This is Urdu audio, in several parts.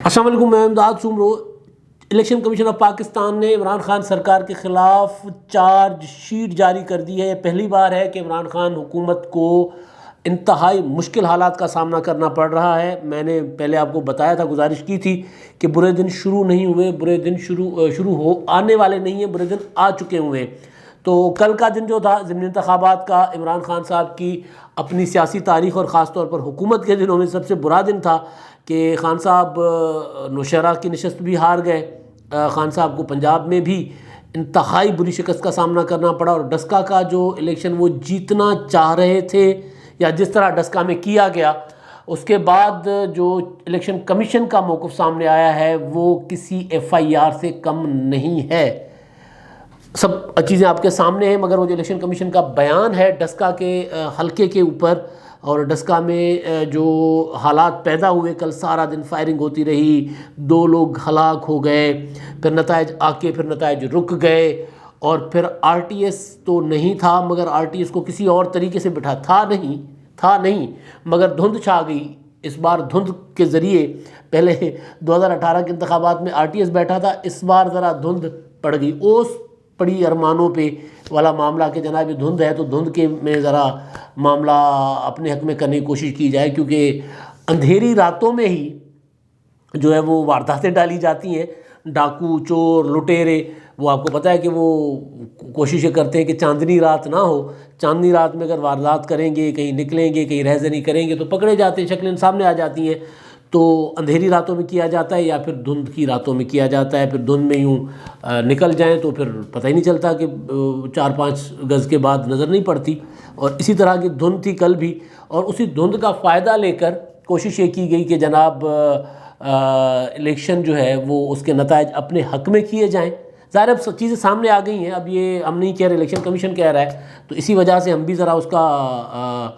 السلام علیکم، میں امداد Soomro. Election commission of Pakistan نے عمران خان سرکار کے خلاف چارج شیٹ جاری کر دی ہے۔ یہ پہلی بار ہے کہ عمران خان حکومت کو انتہائی مشکل حالات کا سامنا کرنا پڑ رہا ہے۔ میں نے پہلے آپ کو بتایا تھا، گزارش کی تھی کہ برے دن شروع نہیں ہوئے، برے دن شروع آنے والے نہیں ہیں، برے دن آ چکے ہوئے ہیں۔ تو کل کا دن جو تھا ضمنی انتخابات کا، عمران خان صاحب کی اپنی سیاسی تاریخ اور خاص طور پر حکومت کے دنوں میں سب سے برا دن تھا کہ خان صاحب نوشہرہ کی نشست بھی ہار گئے۔ خان صاحب کو پنجاب میں بھی انتہائی بری شکست کا سامنا کرنا پڑا، اور ڈسکا کا جو الیکشن وہ جیتنا چاہ رہے تھے یا جس طرح ڈسکا میں کیا گیا، اس کے بعد جو الیکشن کمیشن کا موقف سامنے آیا ہے وہ کسی FIR سے کم نہیں ہے۔ سب چیزیں آپ کے سامنے ہیں، مگر وہ جو الیکشن کمیشن کا بیان ہے ڈسکا کے حلقے کے اوپر، اور ڈسکا میں جو حالات پیدا ہوئے، کل سارا دن فائرنگ ہوتی رہی، 2 لوگ ہلاک ہو گئے، پھر نتائج پھر نتائج رک گئے، اور پھر RTS تو نہیں تھا، مگر RTS کو کسی اور طریقے سے بٹھا تھا نہیں مگر دھند چھا گئی۔ اس بار دھند کے ذریعے، پہلے 2018 کے انتخابات میں RTS بیٹھا تھا، اس بار ذرا دھند پڑ گئی۔ اوس پڑی ارمانوں پہ والا معاملہ کہ جناب یہ دھند ہے تو دھند کے میں ذرا معاملہ اپنے حق میں کرنے کی کوشش کی جائے، کیونکہ اندھیری راتوں میں ہی جو ہے وہ وارداتیں ڈالی جاتی ہیں۔ ڈاکو، چور، لٹیرے، وہ آپ کو پتہ ہے کہ وہ کوششیں کرتے ہیں کہ چاندنی رات نہ ہو۔ چاندنی رات میں اگر واردات کریں گے، کہیں نکلیں گے، کہیں رہزنی کریں گے تو پکڑے جاتے ہیں، شکلیں سامنے آ جاتی ہیں۔ تو اندھیری راتوں میں کیا جاتا ہے یا پھر دھند کی راتوں میں کیا جاتا ہے، پھر دھند میں یوں نکل جائیں تو پھر پتہ ہی نہیں چلتا کہ 4-5 گز کے بعد نظر نہیں پڑتی۔ اور اسی طرح کی دھند تھی کل بھی، اور اسی دھند کا فائدہ لے کر کوشش یہ کی گئی کہ جناب الیکشن جو ہے وہ اس کے نتائج اپنے حق میں کیے جائیں۔ ظاہر اب سب چیزیں سامنے آ گئی ہیں، اب یہ ہم نہیں کہہ رہے، الیکشن کمیشن کہہ رہا ہے، تو اسی وجہ سے ہم بھی ذرا اس کا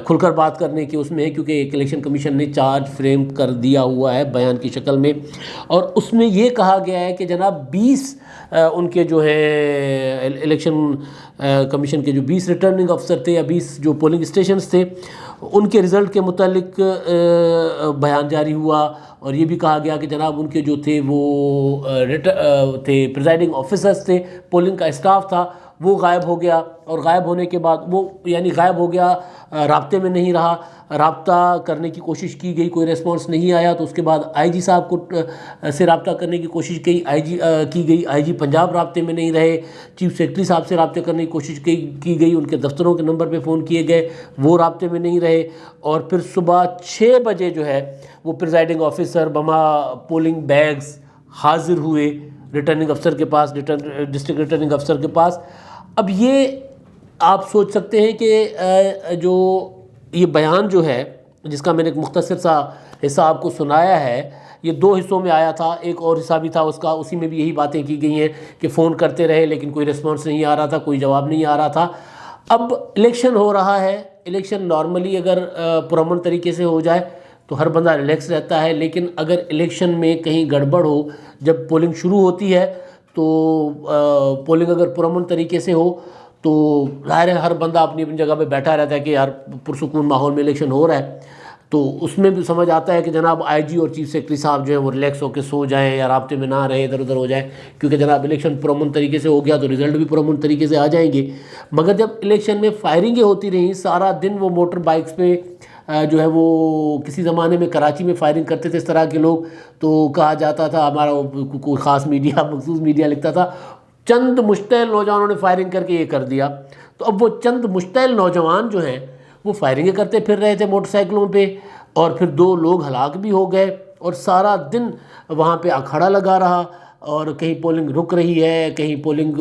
کھل کر بات کرنے کے اس میں ہے، کیونکہ ایک الیکشن کمیشن نے چارج فریم کر دیا ہوا ہے بیان کی شکل میں، اور اس میں یہ کہا گیا ہے کہ جناب 20 ان کے جو ہے الیکشن کمیشن کے جو 20 ریٹرننگ افسر تھے یا 20 جو پولنگ اسٹیشنز تھے، ان کے رزلٹ کے متعلق بیان جاری ہوا، اور یہ بھی کہا گیا کہ جناب ان کے جو تھے وہ تھے پریزائڈنگ آفیسرز تھے، پولنگ کا اسٹاف تھا، وہ غائب ہو گیا، اور غائب ہونے کے بعد وہ یعنی غائب ہو گیا، رابطے میں نہیں رہا، رابطہ کرنے کی کوشش کی گئی، کوئی ریسپانس نہیں آیا، تو اس کے بعد IG صاحب کو سے رابطہ کرنے کی کوشش کی گئی، IG پنجاب رابطے میں نہیں رہے، چیف سیکرٹری صاحب سے رابطے کرنے کی کوشش کی گئی، ان کے دفتروں کے نمبر پہ فون کیے گئے، وہ رابطے میں نہیں رہے، اور پھر صبح 6 بجے جو ہے وہ پریزائڈنگ آفیسر بما پولنگ بیگز حاضر ہوئے ریٹرننگ افسر کے پاس، ڈسٹرکٹ ریٹرننگ افسر کے پاس۔ اب یہ آپ سوچ سکتے ہیں کہ جو یہ بیان جو ہے، جس کا میں نے ایک مختصر سا حصہ آپ کو سنایا ہے، یہ 2 حصوں میں آیا تھا، ایک اور حصہ بھی تھا اس کا، اسی میں بھی یہی باتیں کی گئی ہیں کہ فون کرتے رہے لیکن کوئی ریسپانس نہیں آ رہا تھا، کوئی جواب نہیں آ رہا تھا۔ اب الیکشن ہو رہا ہے، الیکشن نارملی اگر پرامن طریقے سے ہو جائے تو ہر بندہ ریلیکس رہتا ہے، لیکن اگر الیکشن میں کہیں گڑبڑ ہو، جب پولنگ شروع ہوتی ہے تو پولنگ اگر پرامن طریقے سے ہو تو ظاہر ہے ہر بندہ اپنی جگہ پہ بیٹھا رہتا ہے کہ یار پرسکون ماحول میں الیکشن ہو رہا ہے، تو اس میں بھی سمجھ آتا ہے کہ جناب IG اور چیف سیکرٹری صاحب جو ہیں وہ ریلیکس ہو کے سو جائیں یا رابطے میں نہ رہے، ادھر ادھر ہو جائیں، کیونکہ جناب الیکشن پرامن طریقے سے ہو گیا تو رزلٹ بھی پرامن طریقے سے آ جائیں گے۔ مگر جب الیکشن میں فائرنگیں ہوتی رہیں سارا دن، وہ موٹر بائکس پہ جو ہے وہ کسی زمانے میں کراچی میں فائرنگ کرتے تھے اس طرح کے لوگ، تو کہا جاتا تھا، ہمارا کوئی خاص میڈیا، مخصوص میڈیا لکھتا تھا چند مشتعل نوجوانوں نے فائرنگ کر کے یہ کر دیا۔ تو اب وہ چند مشتعل نوجوان جو ہیں وہ فائرنگیں کرتے پھر رہے تھے موٹر سائیکلوں پہ، اور پھر 2 لوگ ہلاک بھی ہو گئے، اور سارا دن وہاں پہ اکھاڑا لگا رہا، اور کہیں پولنگ رک رہی ہے، کہیں پولنگ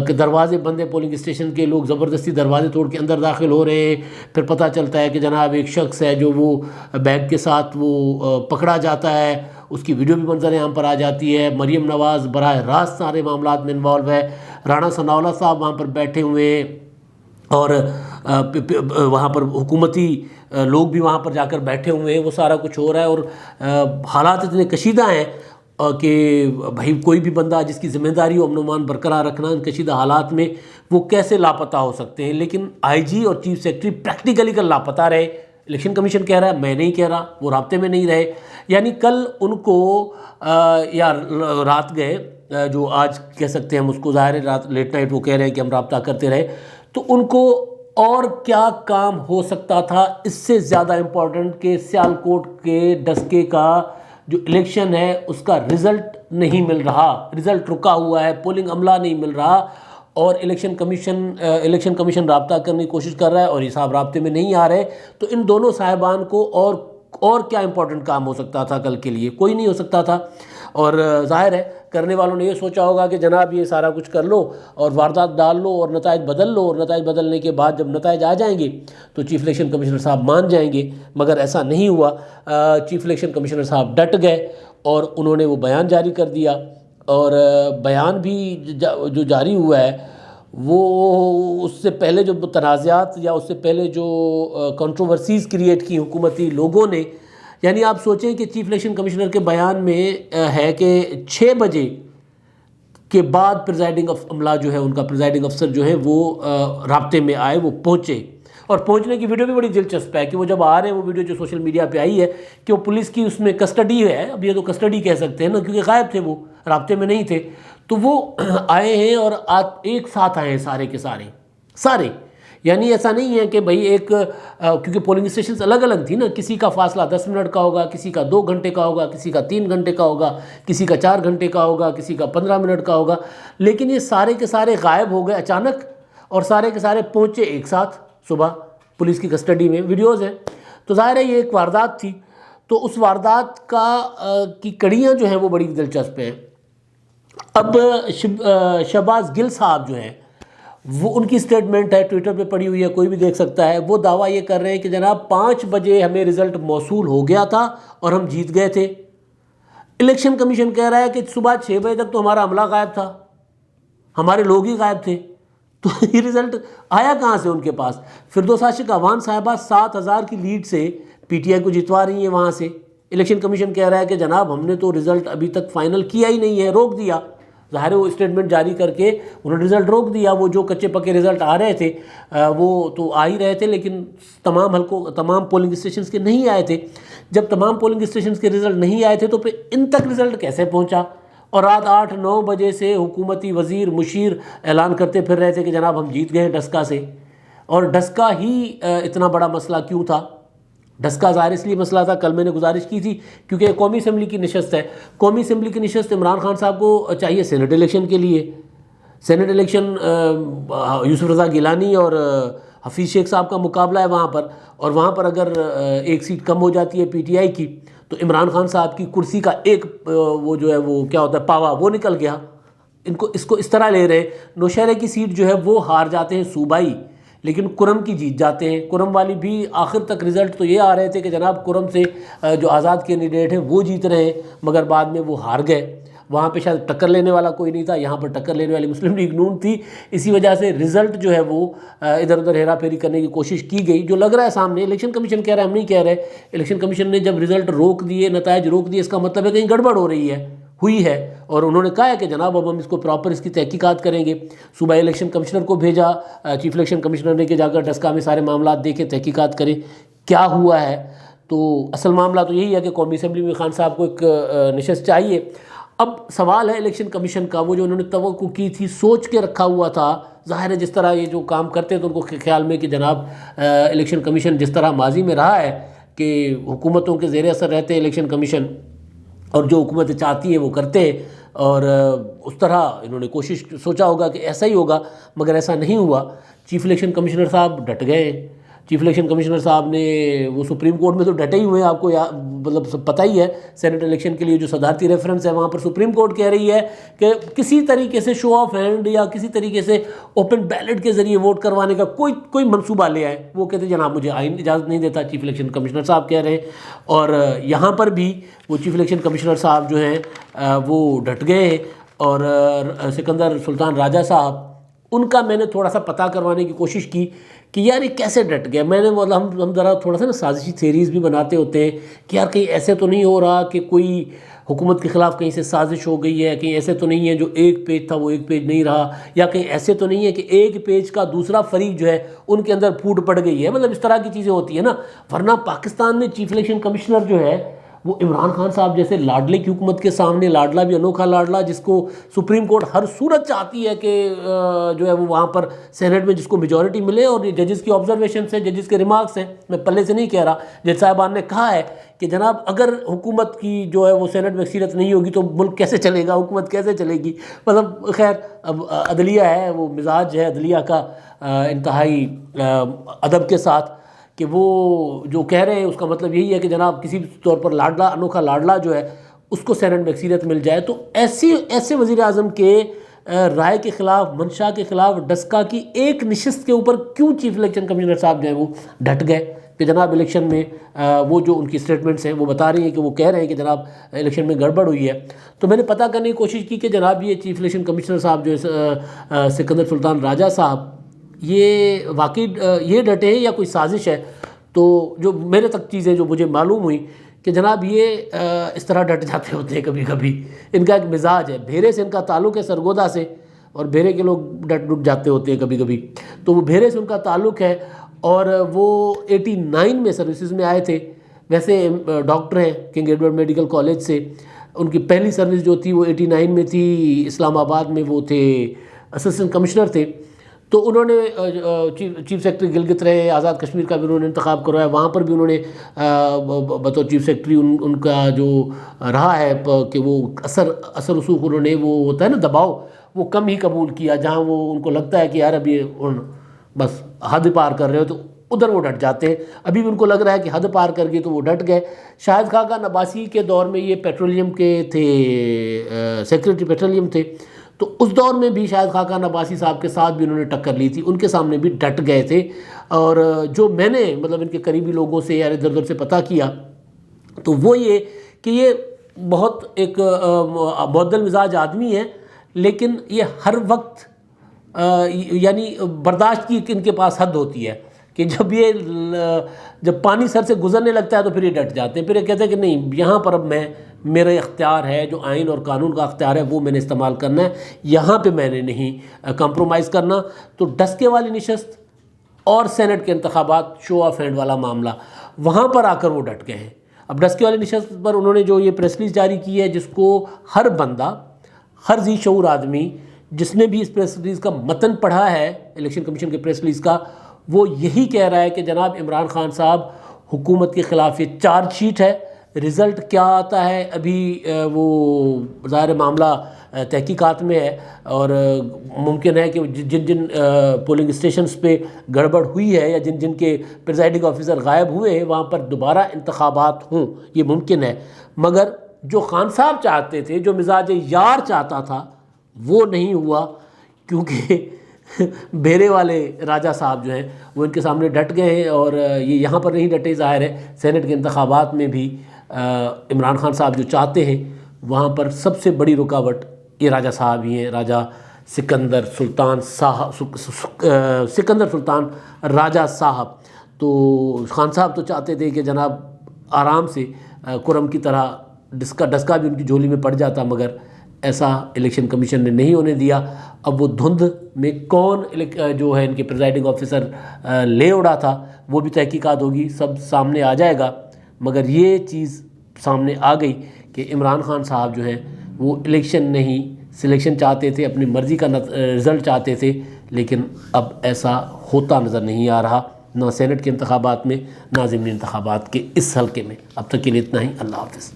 کے دروازے بند ہیں، پولنگ اسٹیشن کے لوگ زبردستی دروازے توڑ کے اندر داخل ہو رہے ہیں، پھر پتہ چلتا ہے کہ جناب ایک شخص ہے جو وہ بیگ کے ساتھ وہ پکڑا جاتا ہے، اس کی ویڈیو بھی منظر عام پر آ جاتی ہے۔ مریم نواز براہ راست سارے معاملات میں انوالو ہے، رانا ثناءاللہ صاحب وہاں پر بیٹھے ہوئے ہیں، اور وہاں پر حکومتی لوگ بھی وہاں پر جا کر بیٹھے ہوئے ہیں، وہ سارا کچھ ہو رہا ہے، اور حالات اتنے کشیدہ ہیں کہ بھائی کوئی بھی بندہ جس کی ذمہ داری ہو امن و امان برقرار رکھنا، ان کشیدہ حالات میں وہ کیسے لاپتہ ہو سکتے ہیں۔ لیکن IG اور چیف سیکرٹری پریکٹیکلی کل لاپتہ رہے، الیکشن کمیشن کہہ رہا ہے، میں نہیں کہہ رہا، وہ رابطے میں نہیں رہے. یعنی کل ان کو یا رات گئے، جو آج کہہ سکتے ہیں ہم اس کو، ظاہر ہے رات لیٹ نائٹ وہ کہہ رہے ہیں کہ ہم رابطہ کرتے رہے. تو ان کو اور کیا کام ہو سکتا تھا اس سے زیادہ امپورٹنٹ کہ سیالکوٹ کے ڈسکے کا جو الیکشن ہے اس کا رزلٹ نہیں مل رہا، رزلٹ رکا ہوا ہے، پولنگ عملہ نہیں مل رہا، اور الیکشن کمیشن رابطہ کرنے کی کوشش کر رہا ہے اور یہ صاحب رابطے میں نہیں آ رہے. تو ان دونوں صاحبان کو اور کیا امپورٹنٹ کام ہو سکتا تھا کل کے لیے؟ کوئی نہیں ہو سکتا تھا. اور ظاہر ہے کرنے والوں نے یہ سوچا ہوگا کہ جناب یہ سارا کچھ کر لو اور واردات ڈال لو اور نتائج بدل لو، اور نتائج بدلنے کے بعد جب نتائج آ جائیں گے تو چیف الیکشن کمشنر صاحب مان جائیں گے. مگر ایسا نہیں ہوا. چیف الیکشن کمشنر صاحب ڈٹ گئے اور انہوں نے وہ بیان جاری کر دیا. اور بیان بھی جو جاری ہوا ہے وہ اس سے پہلے جو تنازعات یا اس سے پہلے جو کنٹروورسیز کریٹ کی حکومتی لوگوں نے، یعنی آپ سوچیں کہ چیف الیکشن کمشنر کے بیان میں ہے کہ 6 بجے کے بعد پریزائڈنگ عملہ جو ہے ان کا پریزائڈنگ افسر جو ہے وہ رابطے میں آئے، وہ پہنچے. اور پہنچنے کی ویڈیو بھی بڑی دلچسپ ہے کہ وہ جب آ رہے ہیں، وہ ویڈیو جو سوشل میڈیا پہ آئی ہے کہ وہ پولیس کی اس میں کسٹڈی ہے، اب یہ تو کسٹڈی کہہ سکتے ہیں نا کیونکہ غائب تھے، وہ رابطے میں نہیں تھے. تو وہ آئے ہیں اور ایک ساتھ آئے ہیں سارے کے سارے. یعنی ایسا نہیں ہے کہ بھئی ایک کیونکہ پولنگ اسٹیشنز الگ الگ تھی نا، کسی کا فاصلہ 10 منٹ کا ہوگا، کسی کا 2 گھنٹے کا ہوگا، کسی کا 3 گھنٹے کا ہوگا، کسی کا 4 گھنٹے کا ہوگا، کسی کا 15 منٹ کا ہوگا. لیکن یہ سارے کے سارے غائب ہو گئے اچانک اور سارے کے سارے پہنچے ایک ساتھ صبح پولیس کی کسٹڈی میں. ویڈیوز ہیں. تو ظاہر ہے یہ ایک واردات تھی. تو اس واردات کی کڑیاں جو ہیں وہ بڑی دلچسپ ہیں. اب شہباز گل صاحب جو ہیں وہ، ان کی سٹیٹمنٹ ہے، ٹویٹر پہ پڑی ہوئی ہے، کوئی بھی دیکھ سکتا ہے. وہ دعویٰ یہ کر رہے ہیں کہ جناب 5 بجے ہمیں رزلٹ موصول ہو گیا تھا اور ہم جیت گئے تھے. الیکشن کمیشن کہہ رہا ہے کہ صبح 6 بجے تک تو ہمارا عملہ غائب تھا، ہمارے لوگ ہی غائب تھے. تو یہ رزلٹ آیا کہاں سے ان کے پاس؟ فردوس عاشق اعوان صاحبہ 7,000 کی لیڈ سے پی ٹی آئی کو جتوا رہی ہیں وہاں سے. الیکشن کمیشن کہہ رہا ہے کہ جناب ہم نے تو رزلٹ ابھی تک فائنل کیا ہی نہیں ہے، روک دیا. ظاہر ہے وہ اسٹیٹمنٹ جاری کر کے انہوں نے رزلٹ روک دیا. وہ جو کچے پکے رزلٹ آ رہے تھے وہ تو آ ہی رہے تھے، لیکن تمام پولنگ اسٹیشنز کے نہیں آئے تھے. جب تمام پولنگ اسٹیشنز کے رزلٹ نہیں آئے تھے تو پھر ان تک رزلٹ کیسے پہنچا؟ اور رات 8-9 بجے سے حکومتی وزیر مشیر اعلان کرتے پھر رہے تھے کہ جناب ہم جیت گئے ہیں ڈسکا سے. اور ڈسکا ہی اتنا بڑا مسئلہ کیوں تھا؟ ڈسکا ظاہر اس لیے مسئلہ تھا، کل میں نے گزارش کی تھی، کیونکہ قومی اسمبلی کی نشست ہے. قومی اسمبلی کی نشست عمران خان صاحب کو چاہیے سینٹ الیکشن کے لیے. سینٹ الیکشن یوسف رضا گیلانی اور حفیظ شیخ صاحب کا مقابلہ ہے وہاں پر، اور وہاں پر اگر ایک سیٹ کم ہو جاتی ہے پی ٹی آئی کی تو عمران خان صاحب کی کرسی کا ایک وہ جو ہے وہ کیا ہوتا ہے پاوا، وہ نکل گیا. اس کو اس طرح لے رہے. نوشہرے کی سیٹ جو ہے وہ ہار جاتے ہیں صوبائی، لیکن کرم کی جیت جاتے ہیں. کرم والی بھی آخر تک رزلٹ تو یہ آ رہے تھے کہ جناب کرم سے جو آزاد کینڈیڈیٹ ہیں وہ جیت رہے ہیں، مگر بعد میں وہ ہار گئے. وہاں پہ شاید ٹکر لینے والا کوئی نہیں تھا، یہاں پر ٹکر لینے والی مسلم لیگ نون تھی. اسی وجہ سے رزلٹ جو ہے وہ ادھر ادھر ہیرا پھیری کرنے کی کوشش کی گئی، جو لگ رہا ہے سامنے. الیکشن کمیشن کہہ رہا ہے، ہم نہیں کہہ رہے. الیکشن کمیشن نے جب رزلٹ روک دیے، نتائج روک دیے، اس کا مطلب ہے کہیں گڑبڑ ہو رہی ہے، ہوئی ہے. اور انہوں نے کہا ہے کہ جناب اب ہم اس کو پراپر اس کی تحقیقات کریں گے. صوبائی الیکشن کمشنر کو بھیجا چیف الیکشن کمشنر نے کہ جا کر ڈسکا میں سارے معاملات دیکھیں، تحقیقات کریں کیا ہوا ہے. تو اصل معاملہ تو یہی ہے کہ قومی اسمبلی میں خان صاحب کو ایک نشست چاہیے. اب سوال ہے الیکشن کمیشن کا، وہ جو انہوں نے توقع کی تھی، سوچ کے رکھا ہوا تھا. ظاہر ہے جس طرح یہ جو کام کرتے تو ان کو خیال میں کہ جناب الیکشن کمیشن جس طرح ماضی میں رہا ہے کہ حکومتوں کے زیر اثر رہتے ہیں الیکشن کمیشن، اور جو حکومتیں چاہتی ہیں وہ کرتے ہیں، اور اس طرح انہوں نے سوچا ہوگا کہ ایسا ہی ہوگا، مگر ایسا نہیں ہوا. چیف الیکشن کمشنر صاحب ڈٹ گئے. چیف الیکشن کمشنر صاحب نے وہ سپریم کورٹ میں تو ڈٹے ہی ہوئے ہیں، آپ کو مطلب پتہ ہی ہے. سینٹ الیکشن کے لیے جو صدارتی ریفرنس ہے وہاں پر سپریم کورٹ کہہ رہی ہے کہ کسی طریقے سے شو آف ہینڈ یا کسی طریقے سے اوپن بیلٹ کے ذریعے ووٹ کروانے کا کوئی منصوبہ لے آئے. وہ کہتے ہیں جناب مجھے آئین اجازت نہیں دیتا، چیف الیکشن کمشنر صاحب کہہ رہے ہیں. اور یہاں پر بھی وہ چیف الیکشن کمشنر صاحب جو ہیں وہ ڈٹ گئے ہیں. اور سکندر سلطان راجہ صاحب، ان کا میں نے تھوڑا سا پتہ کروانے کی کوشش کی کہ یار یہ کیسے ڈٹ گیا. میں نے بولا ہم ذرا تھوڑا سا نا سازشی تھیریز بھی بناتے ہوتے ہیں کہ یار کہیں ایسے تو نہیں ہو رہا کہ کوئی حکومت کے خلاف کہیں سے سازش ہو گئی ہے, کہیں ایسے تو نہیں ہے جو ایک پیج تھا وہ ایک پیج نہیں رہا, یا کہیں ایسے تو نہیں ہے کہ ایک پیج کا دوسرا فریق جو ہے ان کے اندر پھوٹ پڑ گئی ہے. مطلب اس طرح کی چیزیں ہوتی ہیں نا. ورنہ پاکستان میں چیف الیکشن کمشنر جو ہے وہ عمران خان صاحب جیسے لاڈلے کی حکومت کے سامنے, لاڈلا بھی انوکھا لاڈلا جس کو سپریم کورٹ ہر صورت چاہتی ہے کہ جو ہے وہ وہاں پر سینٹ میں جس کو میجورٹی ملے, اور یہ ججز کی آبزرویشنس ہیں, ججز کے ریمارکس ہیں, میں پلے سے نہیں کہہ رہا. جج صاحبان نے کہا ہے کہ جناب اگر حکومت کی جو ہے وہ سینٹ میں اکثریت نہیں ہوگی تو ملک کیسے چلے گا, حکومت کیسے چلے گی. مطلب خیر اب عدلیہ ہے, وہ مزاج ہے عدلیہ کا انتہائی ادب کے ساتھ کہ وہ جو کہہ رہے ہیں اس کا مطلب یہی ہے کہ جناب کسی بھی طور پر لاڈلا انوکھا لاڈلا جو ہے اس کو سینٹ میں اکثریت مل جائے. تو ایسے وزیر اعظم کے رائے کے خلاف, منشا کے خلاف ڈسکا کی ایک نشست کے اوپر کیوں چیف الیکشن کمشنر صاحب جو ہیں وہ ڈٹ گئے کہ جناب الیکشن میں وہ جو ان کی اسٹیٹمنٹس ہیں وہ بتا رہی ہیں کہ وہ کہہ رہے ہیں کہ جناب الیکشن میں گڑبڑ ہوئی ہے. تو میں نے پتہ کرنے کی کوشش کی کہ جناب یہ چیف الیکشن کمشنر صاحب جو ہے سکندر سلطان راجہ صاحب, یہ واقعی یہ ڈٹے ہیں یا کوئی سازش ہے. تو جو میرے تک چیزیں جو مجھے معلوم ہوئی کہ جناب یہ اس طرح ڈٹ جاتے ہوتے ہیں کبھی کبھی. ان کا ایک مزاج ہے, بھیرے سے ان کا تعلق ہے, سرگودا سے, اور بھیرے کے لوگ ڈٹ جاتے ہوتے ہیں کبھی کبھی. تو وہ بھیرے سے ان کا تعلق ہے, اور وہ 89 میں سروسز میں آئے تھے. ویسے ڈاکٹر ہیں کنگ ایڈورڈ میڈیکل کالج سے. ان کی پہلی سروس جو تھی وہ 89 میں تھی, اسلام آباد میں وہ تھے اسسٹنٹ کمشنر تھے. تو انہوں نے چیف سیکرٹری گلگت رہے, آزاد کشمیر کا بھی انہوں نے انتخاب کروایا, وہاں پر بھی انہوں نے بطور چیف سیکرٹری ان کا جو رہا ہے کہ وہ اثر رسوخ انہوں نے, وہ ہوتا ہے نا دباؤ, وہ کم ہی قبول کیا. جہاں وہ ان کو لگتا ہے کہ یار اب یہ بس حد پار کر رہے ہو تو ادھر وہ ڈٹ جاتے ہیں. ابھی بھی ان کو لگ رہا ہے کہ حد پار کر گئے تو وہ ڈٹ گئے. شاہد خاقان عباسی کے دور میں یہ پیٹرولیم کے تھے, سیکرٹری پیٹرولیم تھے. تو اس دور میں بھی شاہد خاقان عباسی صاحب کے ساتھ بھی انہوں نے ٹکر لی تھی, ان کے سامنے بھی ڈٹ گئے تھے. اور جو میں نے مطلب ان کے قریبی لوگوں سے یا ادھر ادھر سے پتہ کیا تو وہ یہ کہ یہ بہت ایک معدل مزاج آدمی ہے, لیکن یہ ہر وقت یعنی برداشت کی ان کے پاس حد ہوتی ہے کہ جب پانی سر سے گزرنے لگتا ہے تو پھر یہ ڈٹ جاتے ہیں. پھر یہ کہتے ہیں کہ نہیں, یہاں پر اب میرا اختیار ہے, جو آئین اور قانون کا اختیار ہے وہ میں نے استعمال کرنا ہے, یہاں پہ میں نے نہیں کمپرومائز کرنا. تو ڈسکے والی نشست اور سینٹ کے انتخابات, شو آف ہینڈ والا معاملہ, وہاں پر آ کر وہ ڈٹ گئے ہیں. اب ڈسکے والی نشست پر انہوں نے جو یہ پریس ریلیز جاری کی ہے, جس کو ہر بندہ, ہر ذی شعور آدمی جس نے بھی اس پریس ریلیز کا متن پڑھا ہے الیکشن کمیشن کے پریس ریلیز کا, وہ یہی کہہ رہا ہے کہ جناب عمران خان صاحب حکومت کے خلاف یہ چارج شیٹ ہے. رزلٹ کیا آتا ہے ابھی وہ ظاہر معاملہ تحقیقات میں ہے, اور ممکن ہے کہ جن پولنگ اسٹیشنز پہ گڑبڑ ہوئی ہے یا جن کے پریزائڈنگ آفیسر غائب ہوئے ہیں وہاں پر دوبارہ انتخابات ہوں, یہ ممکن ہے. مگر جو خان صاحب چاہتے تھے, جو مزاج یار چاہتا تھا, وہ نہیں ہوا, کیونکہ بھیرے والے راجہ صاحب جو ہیں وہ ان کے سامنے ڈٹ گئے ہیں. اور یہ یہاں پر نہیں ڈٹے, ظاہر ہے سینٹ کے انتخابات میں بھی عمران خان صاحب جو چاہتے ہیں وہاں پر سب سے بڑی رکاوٹ یہ راجہ صاحب ہی ہیں, راجہ سکندر سلطان راجہ صاحب. تو خان صاحب تو چاہتے تھے کہ جناب آرام سے کرم کی طرح ڈسکا بھی ان کی جھولی میں پڑ جاتا, مگر ایسا الیکشن کمیشن نے نہیں ہونے دیا. اب وہ دھند میں کون جو ہے ان کے پریزائڈنگ آفیسر لے اڑا تھا وہ بھی تحقیقات ہوگی, سب سامنے آ جائے گا. مگر یہ چیز سامنے آ گئی کہ عمران خان صاحب جو ہیں وہ الیکشن نہیں, سلیکشن چاہتے تھے, اپنی مرضی کا رزلٹ چاہتے تھے, لیکن اب ایسا ہوتا نظر نہیں آ رہا, نہ سینٹ کے انتخابات میں نہ ضمنی انتخابات کے اس حلقے میں. اب تک کے لیے اتنا ہی. اللہ حافظ.